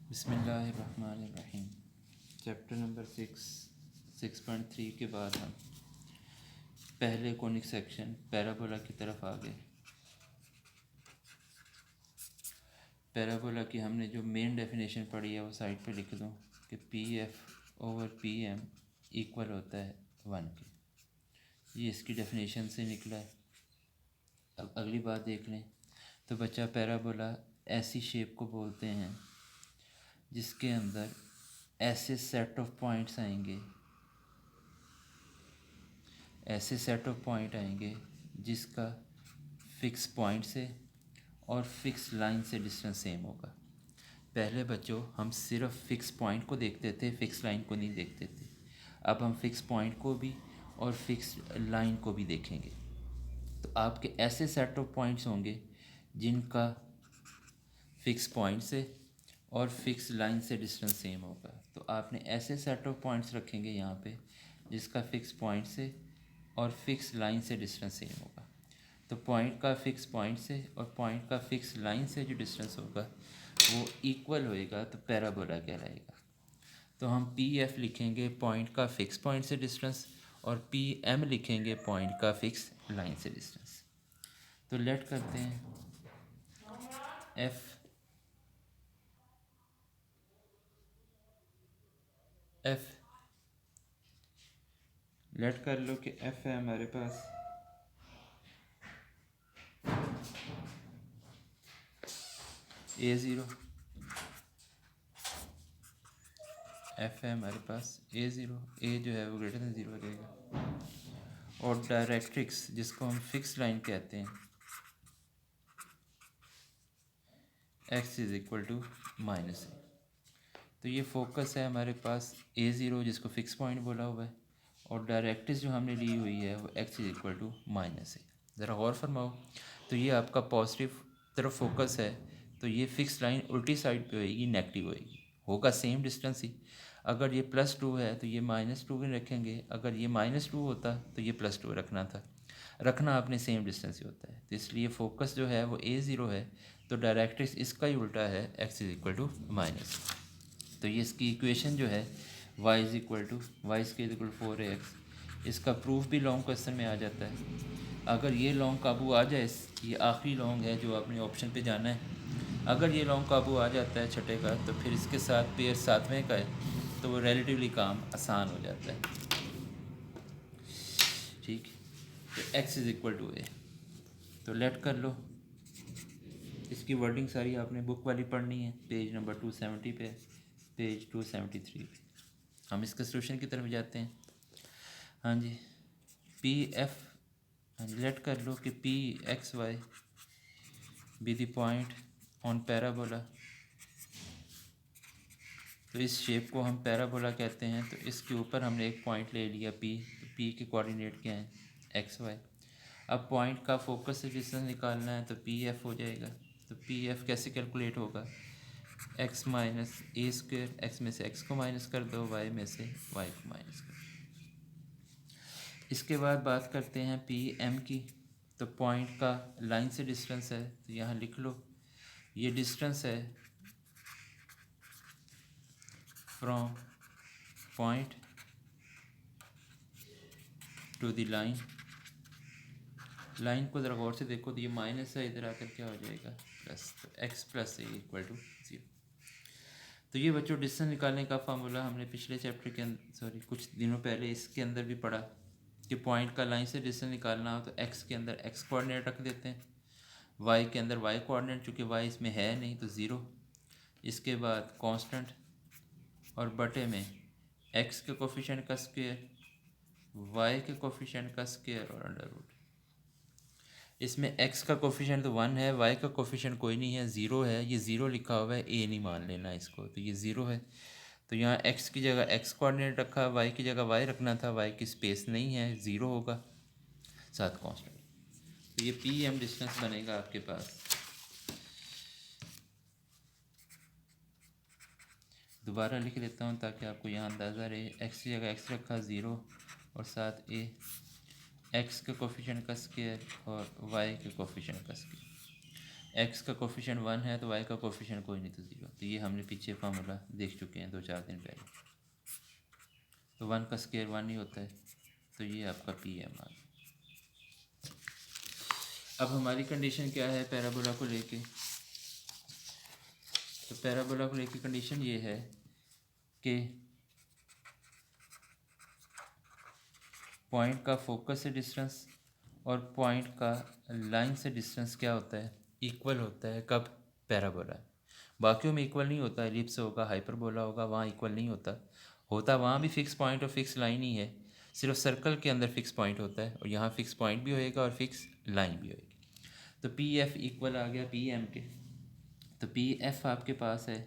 बिस्मिल्लाहिर्रहमानिर्रहीम। Chapter number 6.3 के बाद हम पहले कोनिक सेक्शन पैराबोला की तरफ आ गए। पैराबोला की हमने जो मेन डेफिनेशन पढ़ी है वो साइड पे लिख दूँ कि P F over P M equal होता है 1 के। ये इसकी डेफिनेशन से निकला है। अब अगली बात देख लें तो बच्चा पैराबोला ऐसी शेप को बोलते हैं जिसके अंदर ऐसे सेट ऑफ पॉइंट्स आएंगे, ऐसे सेट ऑफ पॉइंट आएंगे जिसका फिक्स पॉइंट से और फिक्स लाइन से डिस्टेंस सेम होगा। पहले बच्चों हम सिर्फ फिक्स पॉइंट को देखते थे, फिक्स लाइन को नहीं देखते थे। अब हम फिक्स पॉइंट को भी और फिक्स लाइन को भी देखेंगे। तो आपके ऐसे सेट ऑफ पॉइंट्स होंगे जिनका फिक्स पॉइंट से और फिक्स लाइन से डिस्टेंस सेम होगा। तो आपने ऐसे सेट ऑफ पॉइंट्स रखेंगे यहाँ पे जिसका फिक्स पॉइंट से और फिक्स लाइन से डिस्टेंस सेम होगा। तो पॉइंट का फिक्स पॉइंट से और पॉइंट का फिक्स लाइन से जो डिस्टेंस होगा वो इक्वल होएगा, तो पैराबोला कहलाएगा। तो हम पी एफ लिखेंगे पॉइंट का फिक्स पॉइंट से डिस्टेंस और पी एम लिखेंगे पॉइंट का फिक्स लाइन से डिस्टेंस। तो लेट करते हैं एफ लेट कर लो कि एफ है हमारे पास A0, एफ है हमारे पास A0, ए जो है वो ग्रेटर दैन 0 रहेगा। और डायरेक्ट्रिक्स जिसको हम फिक्स लाइन कहते हैं x is equal to minus A. तो ये फोकस है हमारे पास A0 जिसको फिक्स पॉइंट बोला हुआ है, और डायरेक्ट्रिक्स जो हमने ली हुई है वो x is equal to minus A. ज़रा गौर फरमाओ, तो ये आपका पॉजिटिव तरफ फोकस है, तो ये फिक्स लाइन उल्टी साइड पे होएगी, नेगेटिव होएगी, होगा सेम डिस्टेंस ही। अगर ये +2 है तो ये -2 भी रखेंगे, अगर ये -2 होता तो ये +2 रखना था। रखना आपने सेम डिस्टेंस ही होता है, तो इसलिए फोकस जो है वो A0 है, तो डायरेक्ट्रिक्स इसका ही उल्टा है, x is equal to minus. तो ये इसकी इक्वेशन जो है y is equal to 4ax, इसका प्रूफ भी लॉन्ग क्वेश्चन में आ जाता है। अगर ये लॉन्ग काबू आ जाए, ये आखिरी लॉन्ग है जो आपने ऑप्शन पे जाना है, अगर ये लॉन्ग काबू आ जाता है छठे का, तो फिर इसके साथ पेयर सातवें का है, तो वो रिलेटिवली काम आसान हो जाता है। ठीक, तो x इज़ इक्वल टू ए। तो लेट कर लो, इसकी वर्डिंग सारी आपने बुक वाली पढ़नी है, पेज नंबर 270 पे, पेज 273 पे। हम इसके सोल्यूशन की तरफ जाते हैं। हाँ जी, पी एफ, हाँ जी, लेट कर लो कि P X Y be the point on parabola. तो इस शेप को हम पैराबोला कहते हैं। तो इसके ऊपर हमने एक पॉइंट ले लिया पी, तो पी के कोऑर्डिनेट क्या हैं, एक्स वाई। अब पॉइंट का फोकस से डिस्टेंस निकालना है, तो पी एफ हो जाएगा। तो पी एफ कैसे कैलकुलेट होगा, एक्स माइनस ए स्क्वेयर, एक्स में से एक्स को माइनस कर दो, वाई में से वाई को माइनस कर दो। इसके बाद बात करते हैं पी एम की। तो पॉइंट का लाइन से डिस्टेंस है, तो यहाँ लिख लो, ये डिस्टेंस है from point two the line. Line को ज़रा गौर से देखो, तो ये माइनस है, इधर आकर क्या हो जाएगा प्लस, तो X plus A equal to 0। तो ये बच्चों डिस्टेंस निकालने का फार्मूला हमने पिछले चैप्टर के अंदर, सॉरी कुछ दिनों पहले इसके अंदर भी पढ़ा कि पॉइंट का लाइन से डिस्टेंस निकालना हो तो एक्स के अंदर एक्स कोऑर्डिनेट रख देते हैं, वाई के अंदर वाई कोऑर्डिनेट, चूँकि वाई इसमें है नहीं तो 0। इसके बाद कांस्टेंट और बटे में एक्स के कोफिशिएंट का स्क्वायर, वाई के कोफिशिएंट का स्क्वायर और अंडर रूट। इसमें x का कोफिशिएंट तो 1 है, y का कोफिशिएंट कोई नहीं है, 0 है। ये 0 लिखा हुआ है, a नहीं मान लेना इसको, तो ये 0 है। तो यहाँ x की जगह x कोऑर्डिनेट रखा, y की जगह y रखना था, y की स्पेस नहीं है, 0 होगा, साथ कांस्टेंट। तो ये पी एम डिस्टेंस बनेगा आपके पास। दोबारा लिख लेता हूँ ताकि आपको यहाँ अंदाज़ा रहे। x की जगह x रखा 0 और साथ x के कोफिशिएंट का स्क्वायर और y के कोफिशिएंट का स्क्वायर। एक्स का कोफिशिएंट 1 है तो वाई का कोफिशिएंट कोई नहीं तो 0। तो ये हमने पीछे फार्मूला देख चुके हैं 2-4 दिन पहले। तो 1 का स्क्वायर 1 ही होता है, तो ये आपका पी एम आ गया। अब हमारी कंडीशन क्या है पैराबोला को लेके? तो पैराबोला को लेके कंडीशन ये है कि पॉइंट का फोकस से डिस्टेंस और पॉइंट का लाइन से डिस्टेंस क्या होता है? इक्वल होता है। कब? पैराबोला। बाकियों में इक्वल नहीं होता, एलिप्स होगा, हाइपरबोला होगा, वहाँ इक्वल नहीं होता। होता वहाँ भी फिक्स पॉइंट और फिक्स लाइन ही है, सिर्फ सर्कल के अंदर फिक्स पॉइंट होता है, और यहाँ फिक्स पॉइंट भी होएगा और फिक्स लाइन भी होएगी। तो पी एफ इक्वल आ गया पी एम के। तो पी एफ आपके पास है,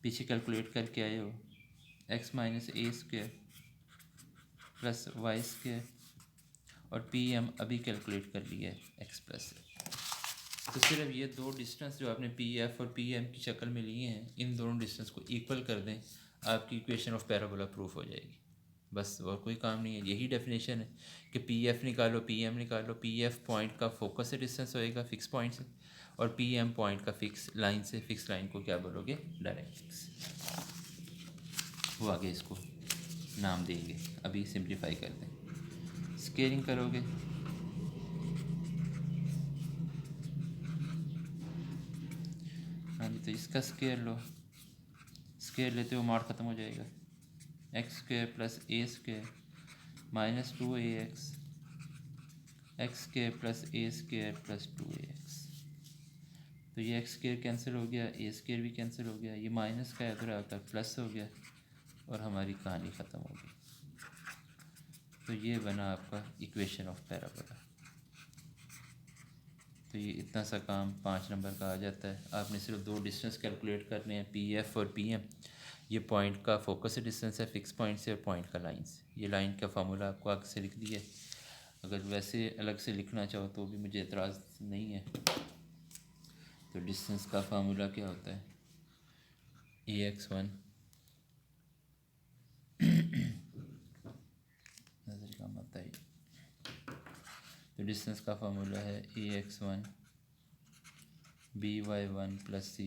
पीछे कैलकुलेट करके आए हो, एक्स माइनस ए स्क्वायर प्लस वाई स्क्वायर, और पी एम अभी कैलकुलेट कर लिया है एक्स प्लस ए। तो सिर्फ ये दो डिस्टेंस जो आपने पी एफ और पी एम की शक्ल में लिए हैं, इन दोनों डिस्टेंस को इक्वल कर दें, आपकी इक्वेशन ऑफ पैराबोला प्रूफ हो जाएगी। बस और कोई काम नहीं है, यही डेफिनेशन है कि पी एफ निकालो, पी एम निकालो। पी एफ पॉइंट का फोकस से डिस्टेंस होएगा फिक्स पॉइंट से, और पी एम पॉइंट का फिक्स लाइन से। फिक्स लाइन को क्या बोलोगे? डायरेक्ट्रिक्स। वो आगे इसको नाम देंगे, अभी सिंप्लीफाई कर दें। स्केलिंग करोगे हाँ जी, तो इसका स्केयर लो, स्केयर लेते हो मार्ड ख़त्म हो जाएगा। X square plus A square minus 2ax, X square plus A square plus 2ax। तो ये एक्स स्क्वायर कैंसिल हो गया, ए स्क्वायर भी कैंसिल हो गया, ये माइनस का इधर आकर प्लस हो गया, और हमारी कहानी ख़त्म हो गई। तो ये बना आपका इक्वेशन ऑफ पैराबोला। तो ये इतना सा काम 5 नंबर का आ जाता है। आपने सिर्फ दो डिस्टेंस कैलकुलेट करने हैं, पी एफ और पी एम। ये पॉइंट का फोकस से डिस्टेंस है फिक्स पॉइंट से, और पॉइंट का लाइन से। ये लाइन का फार्मूला आपको आगे से लिख दिया है, अगर वैसे अलग से लिखना चाहो तो भी मुझे एतराज़ नहीं है। तो डिस्टेंस का फार्मूला क्या होता है? AX1 नज़र का मत आई। तो डिस्टेंस का फार्मूला है AX1 BY1 plus C,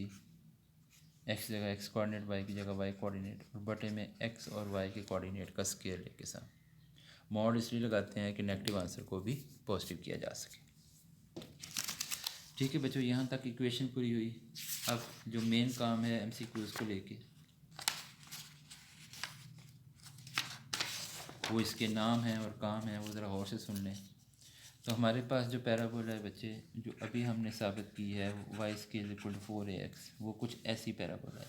x जगह एक्स कोऑर्डिनेट, वाई की जगह वाई कोऑर्डिनेट, और बटे में एक्स और वाई के कोऑर्डिनेट का स्केयर लेके साथ। मॉड इसलिए लगाते हैं कि नेगेटिव आंसर को भी पॉजिटिव किया जा सके। ठीक है बच्चों, यहाँ तक इक्वेशन पूरी हुई। अब जो मेन काम है MCQs को लेके, वो इसके नाम हैं और काम है, वो ज़रा गौर से सुन लें। तो हमारे पास जो पैराबोला है बच्चे, जो अभी हमने साबित की है Y square equal to 4ax, वो कुछ ऐसी पैराबोला है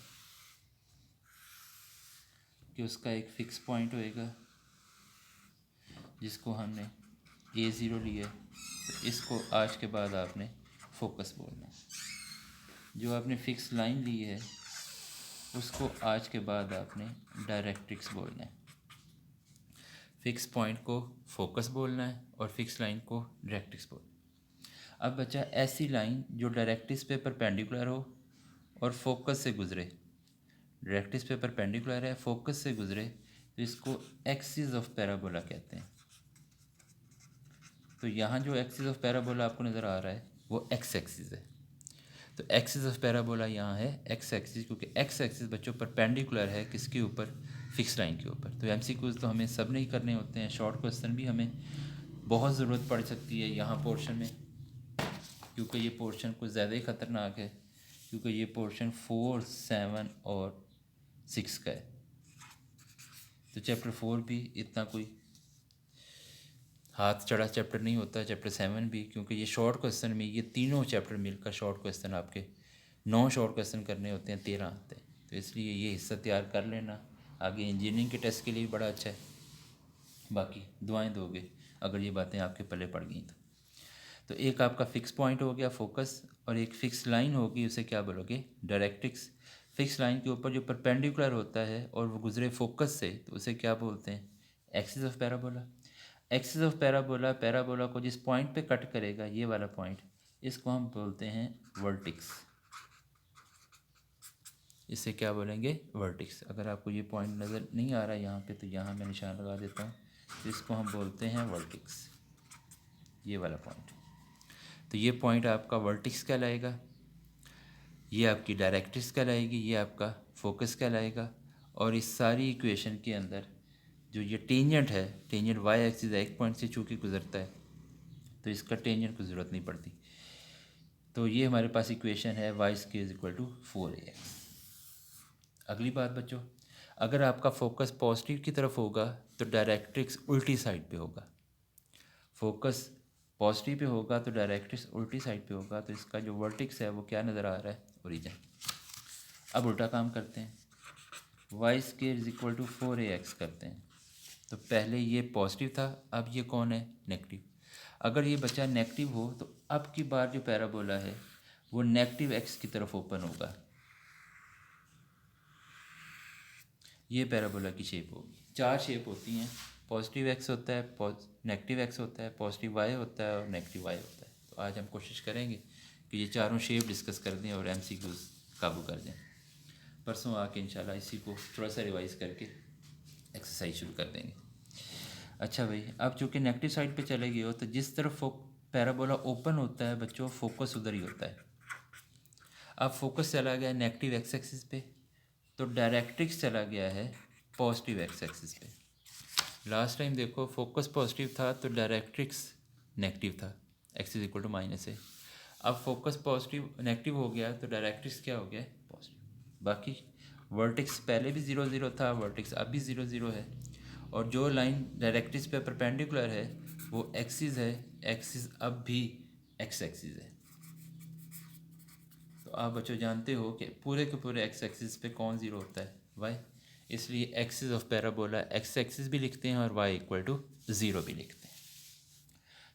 कि उसका एक फ़िक्स पॉइंट होएगा जिसको हमने A0 लिया है। तो इसको आज के बाद आपने फोकस बोलना है। जो आपने फ़िक्स लाइन ली है उसको आज के बाद आपने डायरेक्ट्रिक्स बोलना है। फ़िक्स पॉइंट को फोकस बोलना है और फिक्स लाइन को डायरेक्ट्रिक्स बोलना है। अब बच्चा ऐसी लाइन जो डायरेक्ट्रिक्स पे परपेंडिकुलर हो और फोकस से गुज़रे, डायरेक्ट्रिक्स पे परपेंडिकुलर है, फोकस से गुज़रे, तो इसको एक्सिस ऑफ पैराबोला कहते हैं। तो यहाँ जो एक्सिस ऑफ पैराबोला आपको नज़र आ रहा है वो एक्स एक्सिस है। तो एक्सिस ऑफ पैराबोला यहाँ है एक्स एक्सिस, क्योंकि एक्स एक्सिस बच्चों परपेंडिकुलर है किसके ऊपर? फिक्स लाइन के ऊपर। तो MCQs तो हमें सब नहीं करने होते हैं, शॉर्ट क्वेश्चन भी हमें बहुत ज़रूरत पड़ सकती है यहाँ पोर्शन में, क्योंकि ये पोर्शन कुछ ज़्यादा ही ख़तरनाक है, क्योंकि ये पोर्शन 4, 7 और 6 का है। तो चैप्टर 4 भी इतना कोई हाथ चढ़ा चैप्टर नहीं होता, चैप्टर 7 भी, क्योंकि ये शॉर्ट क्वेश्चन में ये तीनों चैप्टर मिलकर शॉर्ट क्वेश्चन आपके 9 शॉर्ट क्वेश्चन करने होते हैं, 13 आते हैं। तो इसलिए ये हिस्सा तैयार कर लेना, आगे इंजीनियरिंग के टेस्ट के लिए भी बड़ा अच्छा है। बाकी दुआएं दोगे अगर ये बातें आपके पल्ले पड़ गई तो एक आपका फ़िक्स पॉइंट हो गया फोकस, और एक फ़िक्स लाइन होगी, उसे क्या बोलोगे? डायरेक्ट्रिक्स। फ़िक्स लाइन के ऊपर जो परपेंडिकुलर होता है और वो गुजरे फोकस से, तो उसे क्या बोलते हैं? Axis of parabola. Axis of parabola, parabola को जिस पॉइंट पे कट करेगा, ये वाला पॉइंट, इसको हम बोलते हैं वर्टिक्स। इसे क्या बोलेंगे? वर्टिक्स। अगर आपको ये पॉइंट नज़र नहीं आ रहा है यहाँ पे, तो यहाँ मैं निशान लगा देता हूँ। तो इसको हम बोलते हैं वर्टिक्स, ये वाला पॉइंट। तो ये पॉइंट आपका वर्टिक्स कहलाएगा, ये आपकी डायरेक्ट्रिक्स कहलाएगी, ये आपका फोकस कहलाएगा। और इस सारी इक्वेशन के अंदर जो ये टेंजेंट है, टेंजेंट वाई एक्सिस एक पॉइंट से चूँकि गुजरता है तो इसका टेंजेंट की ज़रूरत नहीं पड़ती। तो ये हमारे पास इक्वेशन है Y square is equal to 4ax। अगली बात बच्चों, अगर आपका फोकस पॉजिटिव की तरफ होगा तो डायरेक्ट्रिक्स उल्टी साइड पे होगा। फोकस पॉजिटिव पे होगा तो डायरेक्ट्रिक्स उल्टी साइड पे होगा। तो इसका जो वर्टिक्स है वो क्या नज़र आ रहा है, ओरिजिन। अब उल्टा काम करते हैं, Y square is equal to 4ax करते हैं। तो पहले ये पॉजिटिव था, अब ये कौन है, नेगेटिव। अगर ये बच्चा नेगेटिव हो तो अब की बार जो पैराबोला है वो नेगेटिव एक्स की तरफ ओपन होगा। ये पैराबोला की शेप होगी। चार शेप होती हैं, पॉजिटिव एक्स होता है, नेगेटिव एक्स होता है, पॉजिटिव वाई होता है और नेगेटिव वाई होता है। तो आज हम कोशिश करेंगे कि ये चारों शेप डिस्कस कर दें और एमसीक्यूज काबू कर दें। परसों आके इंशाल्लाह इसी को थोड़ा सा रिवाइज करके एक्सरसाइज शुरू कर देंगे। अच्छा भाई, अब चूँकि नेगेटिव साइड पे चले गए हो तो जिस तरफ पैराबोला ओपन होता है बच्चों, फोकस उधर ही होता है। अब फोकस चला गया नेगेटिव एक्स एक्सिस पे, तो डायरेक्ट्रिक्स चला गया है पॉजिटिव एक्स एक्सिस पे। लास्ट टाइम देखो फोकस पॉजिटिव था तो डायरेक्ट्रिक्स नेगेटिव था, X is equal to minus है। अब फोकस पॉजिटिव नेगेटिव हो गया तो डायरेक्ट्रिक्स क्या हो गया, पॉजिटिव। बाकी वर्टिक्स पहले भी 0 0 था, वर्टिक्स अब भी 0 0 है। और जो लाइन डायरेक्ट्रिक्स पे परपेंडिकुलर है वो एक्सिस है, एक्सिस अब भी एक्स एक्सिस है। तो आप बच्चों जानते हो कि पूरे के पूरे एक्स एक्सिस पे कौन ज़ीरो होता है, वाई। इसलिए axis of parabola x axis भी लिखते हैं और वाई इक्वल टू 0 भी लिखते हैं।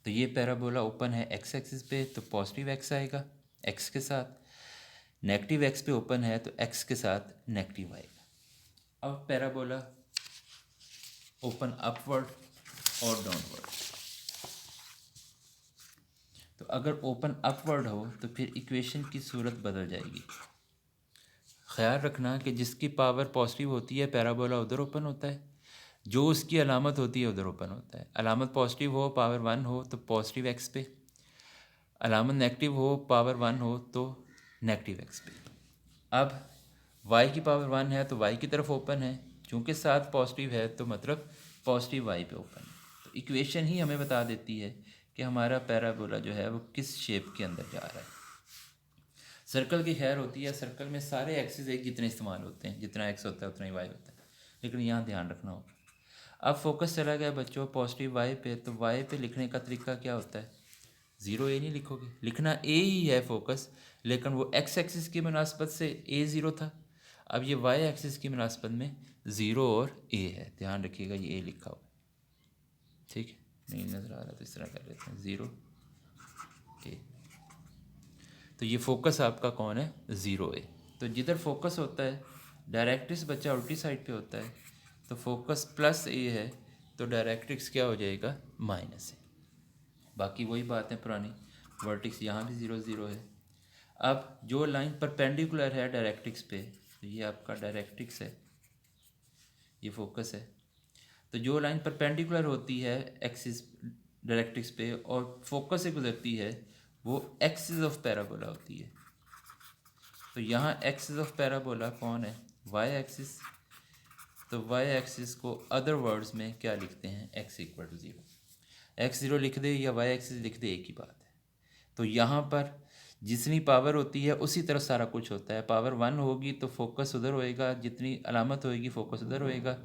तो ये पैराबोला ओपन है एक्स एक्सिस पे तो पॉजिटिव एक्स आएगा एक्स के साथ, नेगेटिव एक्स पे ओपन है तो एक्स के साथ नेगेटिव आएगा। अब पैराबोला ओपन अपवर्ड और डाउनवर्ड, तो अगर ओपन अपवर्ड हो तो फिर इक्वेशन की सूरत बदल जाएगी। ख्याल रखना कि जिसकी पावर पॉजिटिव होती है पैराबोला उधर ओपन होता है, जो उसकी अलामत होती है उधर ओपन होता है। अलामत पॉजिटिव हो, पावर 1 हो तो पॉजिटिव एक्स पे, अलामत नेगेटिव हो, पावर 1 हो तो नेगेटिव एक्स पे। अब y की पावर 1 है तो y की तरफ ओपन है, चूँकि साथ पॉजिटिव है तो मतलब पॉजिटिव y पे ओपन है। तो इक्वेशन ही हमें बता देती है कि हमारा पैराबोला जो है वो किस शेप के अंदर जा रहा है। सर्कल की खैर होती है, सर्कल में सारे एक्सिस एक जितने इस्तेमाल होते हैं, जितना एक्स होता है उतना ही वाई होता है, लेकिन यहाँ ध्यान रखना होगा। अब फोकस चला गया बच्चों पॉजिटिव वाई पे, तो वाई पे लिखने का तरीका क्या होता है, 0 ए नहीं लिखोगे, लिखना ए ही है फोकस, लेकिन वो एक्स एक्सिस की मुनासबत से ए 0 था। अब ये वाई एक्सिस की मुनासबत में 0 और ए है, ध्यान रखिएगा ये ए लिखा हुआ है, ठीक है। नहीं नज़र आ रहा तो इस तरह कर लेते हैं 0 ए। तो ये फोकस आपका कौन है, 0 ए। तो जिधर फोकस होता है डायरेक्ट्रिक्स बच्चा उल्टी साइड पे होता है, तो फोकस प्लस ए है तो डायरेक्ट्रिक्स क्या हो जाएगा, माइनस ए। बाकी वही बात है पुरानी, वर्टिक्स यहाँ भी 0 0 है। अब जो लाइन परपेंडिकुलर है डायरेक्ट्रिक्स पे, तो ये आपका डायरेक्ट्रिक्स है, ये फोकस है। तो जो लाइन परपेंडिकुलर होती है एक्सिस डायरेक्ट्रिक्स पे और फोकस से गुजरती है वो एक्सिस ऑफ पैराबोला होती है। तो यहाँ एक्सिस ऑफ पैराबोला कौन है, वाई एक्सिस। तो वाई एक्सिस को अदर वर्ड्स में क्या लिखते हैं, एक्स इक्वल टू 0। एक्स 0 लिख दे या वाई एक्सिस लिख दे, एक ही बात है। तो यहाँ पर जितनी पावर होती है उसी तरह सारा कुछ होता है। पावर 1 होगी तो फोकस उधर होएगा, जितनी अलामत होएगी फोकस उधर होएगा,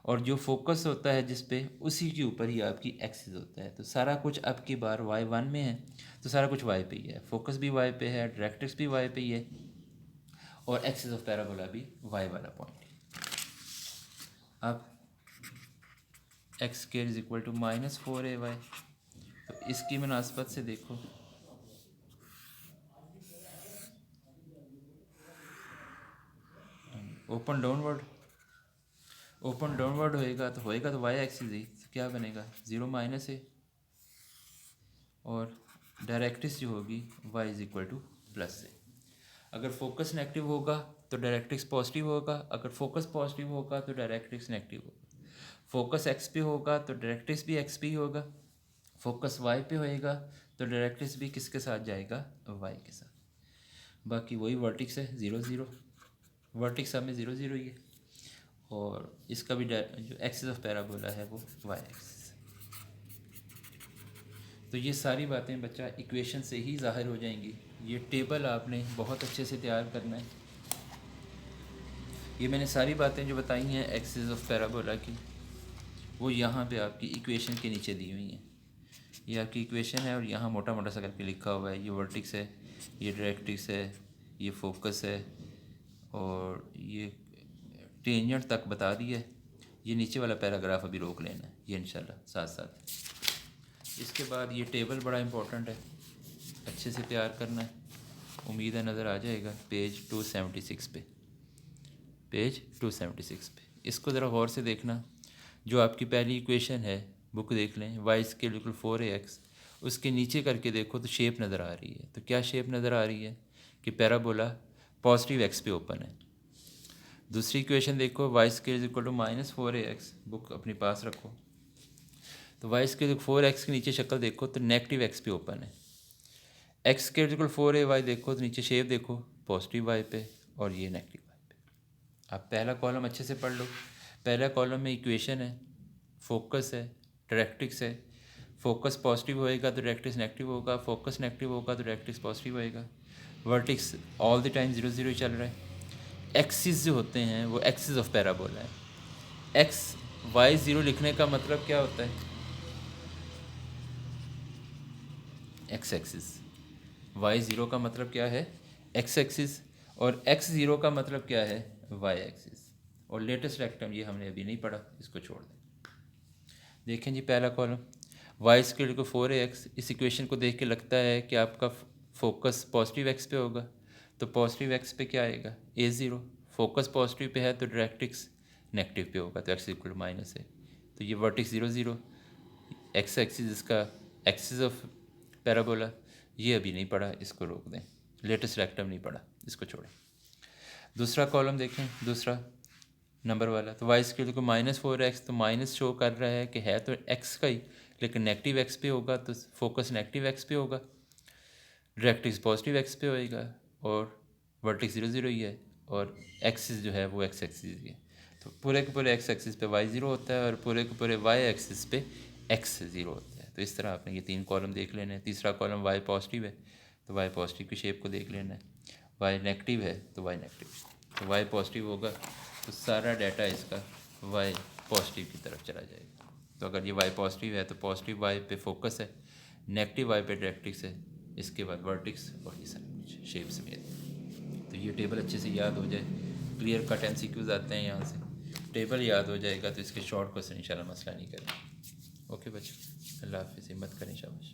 और जो फोकस होता है जिस पे उसी के ऊपर ही आपकी एक्सिस होता है। तो सारा कुछ अब की बार y1 में है तो सारा कुछ y पे ही है, फोकस भी y पे है, डायरेक्ट्रिक्स भी y पे ही है और एक्सिस ऑफ पैराबोला भी y वाला पॉइंट है। अब X square is equal to -4ay, तो इसकी मुनासबत से देखो ओपन डाउनवर्ड होएगा तो वाई एक्सिस ही, तो क्या बनेगा 0 माइनस ए, और डायरेक्ट्रिक्स जो होगी y is equal to plus A. अगर फोकस नेगेटिव होगा तो डायरेक्ट्रिक्स पॉजिटिव होगा, अगर फोकस पॉजिटिव होगा तो डायरेक्ट्रिक्स नेगेटिव होगा। फोकस एक्स पे होगा तो डायरेक्ट्रिक्स भी एक्स पे ही होगा, फोकस वाई पे होएगा तो डायरेक्ट्रिक्स भी किसके साथ जाएगा, वाई के साथ। बाकी वही वर्टिक्स है 0 0, वर्टिक्स सब में 0 0 ही है, और इसका भी जो एक्सिस ऑफ पैराबोला है वो वाई एक्सिस। तो ये सारी बातें बच्चा इक्वेशन से ही ज़ाहिर हो जाएंगी। ये टेबल आपने बहुत अच्छे से तैयार करना है। ये मैंने सारी बातें जो बताई हैं एक्सिस ऑफ पैराबोला की, वो यहाँ पे आपकी इक्वेशन के नीचे दी हुई हैं। ये आपकी इक्वेशन है और यहाँ मोटा मोटा सा करके लिखा हुआ है, ये वर्टिक्स है, ये डायरेक्ट्रिक्स है, ये फोकस है, और ये टेंजेंट तक बता दिया है। ये नीचे वाला पैराग्राफ अभी रोक लेना है, ये इंशाल्लाह साथ साथ। इसके बाद ये टेबल बड़ा इंपॉर्टेंट है, अच्छे से तैयार करना है। उम्मीद है नज़र आ जाएगा पेज 276 पे, पेज 276 पे। इसको ज़रा गौर से देखना। जो आपकी पहली इक्वेशन है बुक देख लें, वाई स्केल बिल्कुल 4ax, उसके नीचे करके देखो तो शेप नज़र आ रही है। तो क्या शेप नज़र आ रही है कि पैराबोला पॉजिटिव एक्स पे ओपन है। दूसरी इक्वेशन देखो, Y square equal to -4ax, book अपने पास रखो। तो वाई स्केल 4x के नीचे शक्ल देखो तो नेगेटिव एक्स पे ओपन है। एक्स स्केल इक्वल 4ay देखो तो नीचे शेप देखो पॉजिटिव वाई पे, और ये नेगेटिव वाई पे। आप पहला कॉलम अच्छे से पढ़ लो। पहला कॉलम में इक्वेशन है, फोकस है, डायरेक्ट्रिक्स है। फोकस पॉजिटिव होएगा तो डायरेक्ट्रिक्स नेगेटिव होगा, फोकस नेगेटिव होगा तो डायरेक्ट्रिक्स पॉजिटिव होएगा। वर्टिक्स ऑल द टाइम 0 0 चल रहा है। एक्सिस जो होते हैं वो एक्सिस ऑफ पैराबोला है। एक्स वाई 0 लिखने का मतलब क्या होता है, एक्स एक्सिस। वाई 0 का मतलब क्या है, एक्स एक्सिस, और एक्स 0 का मतलब क्या है, वाई एक्सिस। और लेटेस्ट रेक्टम ये हमने अभी नहीं पढ़ा, इसको छोड़ दें। देखें जी पहला कॉलम, वाई स्क्वायर को 4ax। इस इक्वेशन को देख के लगता है कि आपका फोकस पॉजिटिव एक्स पे होगा, तो पॉजिटिव एक्स पे क्या आएगा, a0। फोकस पॉजिटिव पे है तो डायरेक्ट्रिक्स नेगेटिव पे होगा, तो एक्स इक्वल माइनस है। तो ये वर्टिक्स 0 0, एक्स एक्सिस इसका एक्सिस ऑफ पैराबोला। ये अभी नहीं पढ़ा, इसको रोक दें। लेटेस्ट रेक्टम नहीं पढ़ा, इसको छोड़ें। दूसरा कॉलम देखें, दूसरा नंबर वाला, तो वाई स्क्वायर को -4x, तो माइनस शो कर रहा है कि है तो एक्स का ही, लेकिन नेगेटिव एक्स पे होगा, तो फोकस नेगेटिव एक्स पे होगा, डायरेक्ट्रिक्स पॉजिटिव एक्स पे होएगा, और वर्टिक्स 0 0 ही है, और एक्सिस जो है वो एक्स एक्सिस ही है। तो पूरे के पूरे एक्स एक्सिस पे वाई 0 होता है, और पूरे के पूरे वाई एक्सिस पे एक्स 0 होता है। तो इस तरह आपने ये 3 कॉलम देख लेने हैं। तीसरा कॉलम वाई पॉजिटिव है तो वाई पॉजिटिव की शेप को देख लेना है, वाई नेगेटिव है तो वाई नेगेटिव, तो वाई पॉजिटिव होगा तो सारा डाटा इसका वाई पॉजिटिव की तरफ चला जाएगा। तो अगर ये वाई पॉजिटिव है तो पॉजिटिव वाई पे फोकस है, नेगेटिव वाई पे डायरेक्ट्रिक्स है, इसके बाद वर्टिक्स, और ये सारा कुछ शेप समेत। तो ये टेबल अच्छे से याद हो जाए, क्लियर कट MCQs आते हैं यहाँ से, टेबल याद हो जाएगा तो इसके शॉर्ट क्वेश्चन इंशाल्लाह मसला नहीं करें। ओके बच्चों, अल्लाह हाफिज़, हिम्मत करें, शाबाश।